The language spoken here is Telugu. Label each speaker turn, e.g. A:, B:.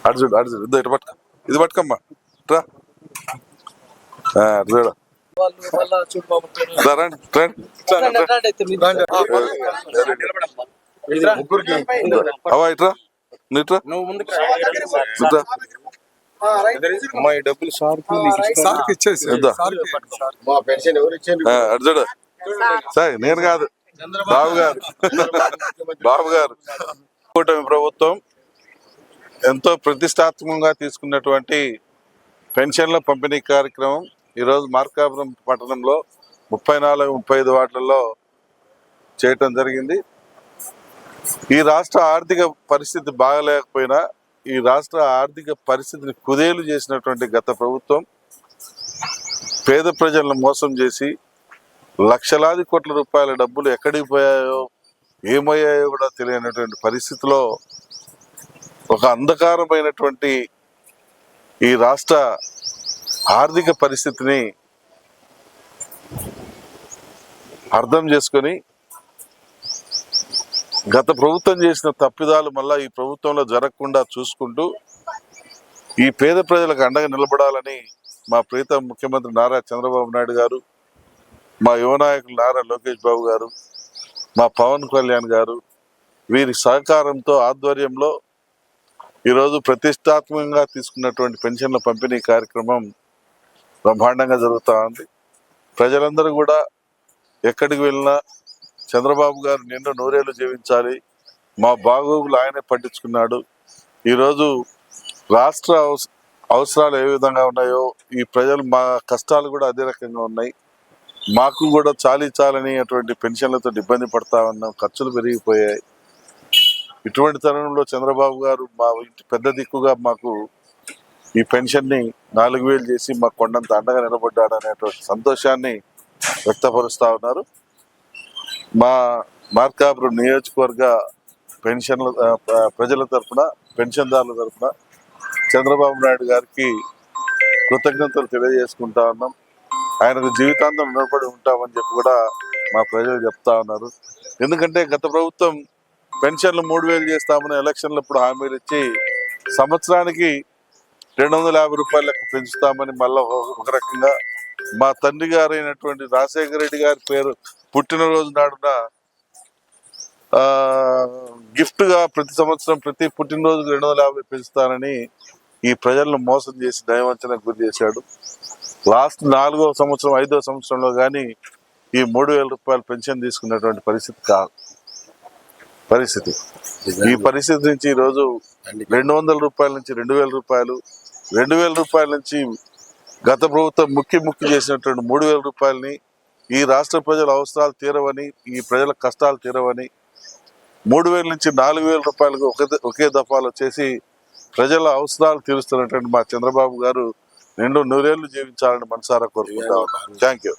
A: అర్జుడు అర్జుడు ఇద్దో ఇటు పట్టుక, ఇది పట్టుకమ్మా రా చూడ అవా ఇట్రా ఇట్రా
B: డబ్బులు
A: అర్జుడు సార్ నేను కాదు బాబు గారు బాబు గారు. కూటమి ప్రభుత్వం ఎంతో ప్రతిష్టాత్మకంగా తీసుకున్నటువంటి పెన్షన్ల పంపిణీ కార్యక్రమం ఈరోజు మార్కాపురం పట్టణంలో 34-35 వార్డులలో చేయటం జరిగింది. ఈ రాష్ట్ర ఆర్థిక పరిస్థితి బాగలేకపోయినా ఈ రాష్ట్ర ఆర్థిక పరిస్థితిని కుదేలు చేసినటువంటి గత ప్రభుత్వం పేద ప్రజలను మోసం చేసి లక్షలాది కోట్ల రూపాయల డబ్బులు ఎక్కడికి పోయాయో ఏమయ్యాయో కూడా తెలియనటువంటి పరిస్థితిలో ఒక అంధకారమైనటువంటి ఈ రాష్ట్ర ఆర్థిక పరిస్థితిని అర్థం చేసుకొని గత ప్రభుత్వం చేసిన తప్పిదాలు మళ్ళా ఈ ప్రభుత్వంలో జరగకుండా చూసుకుంటూ ఈ పేద ప్రజలకు అండగా నిలబడాలని మా ప్రీతం ముఖ్యమంత్రి నారా చంద్రబాబు నాయుడు గారు, మా యువ నాయకులు నారా లోకేష్ బాబు గారు, మా పవన్ కళ్యాణ్ గారు వీరి సహకారంతో ఆధ్వర్యంలో ఈరోజు ప్రతిష్టాత్మకంగా తీసుకున్నటువంటి పెన్షన్ల పంపిణీ కార్యక్రమం బ్రహ్మాండంగా జరుగుతూ ఉంది. ప్రజలందరూ కూడా ఎక్కడికి వెళ్ళినా చంద్రబాబు గారు నిండు నూరేళ్లు జీవించాలి, మా బాగోగులు ఆయనే పట్టించుకున్నాడు. ఈరోజు రాష్ట్ర అవసరాలు ఏ విధంగా ఉన్నాయో ఈ ప్రజలు మా కష్టాలు కూడా అదే రకంగా ఉన్నాయి. మాకు కూడా చాలని అటువంటి పెన్షన్లతో ఇబ్బంది పడతా ఉన్నాం, ఖర్చులు పెరిగిపోయాయి. ఇటువంటి తరుణంలో చంద్రబాబు గారు మా ఇంటి పెద్ద దిక్కుగా మాకు ఈ పెన్షన్ని 4000 చేసి మాకు కొండంత అండగా నిలబడ్డాడు అనేటువంటి సంతోషాన్ని వ్యక్తపరుస్తూ ఉన్నారు. మా మార్కాపురం నియోజకవర్గ పెన్షన్ల ప్రజల తరఫున, పెన్షన్దారుల తరఫున చంద్రబాబు నాయుడు గారికి కృతజ్ఞతలు తెలియజేసుకుంటా ఉన్నాం. ఆయనకు జీవితాంతం నిలబడి ఉంటామని చెప్పి కూడా మా ప్రజలు చెప్తా ఉన్నారు. ఎందుకంటే గత ప్రభుత్వం పెన్షన్లు 3000 చేస్తామని ఎలక్షన్లప్పుడు హామీలు ఇచ్చి సంవత్సరానికి 250 రూపాయలకు పెంచుతామని మళ్ళీ ఒక రకంగా మా తండ్రి గారు అయినటువంటి రాజశేఖర రెడ్డి గారి పేరు పుట్టినరోజు నాడున గిఫ్ట్ గా ప్రతి సంవత్సరం ప్రతి పుట్టినరోజు 250 పెంచుతానని ఈ ప్రజలను మోసం చేసి దైవంచనకు గురి చేశాడు. లాస్ట్ 4వ సంవత్సరం 5వ సంవత్సరంలో కానీ ఈ 3000 రూపాయలు పెన్షన్ తీసుకున్నటువంటి పరిస్థితి కాదు. ఈ పరిస్థితి నుంచి ఈరోజు 200 రూపాయల నుంచి 2000 రూపాయలు, 2000 రూపాయల నుంచి గత ప్రభుత్వం ముక్కి చేసినటువంటి 3000 రూపాయలని ఈ రాష్ట్ర ప్రజల అవసరాలు తీరవని, ఈ ప్రజల కష్టాలు తీరవని 3000 నుంచి 4000 రూపాయలకు ఒకే దఫాలో చేసి ప్రజల అవసరాలు తీరుస్తున్నటువంటి మా చంద్రబాబు గారు నిండు నూరేళ్లు జీవించాలని మనసారా కోరుకుంటా ఉన్నాను. Thank you.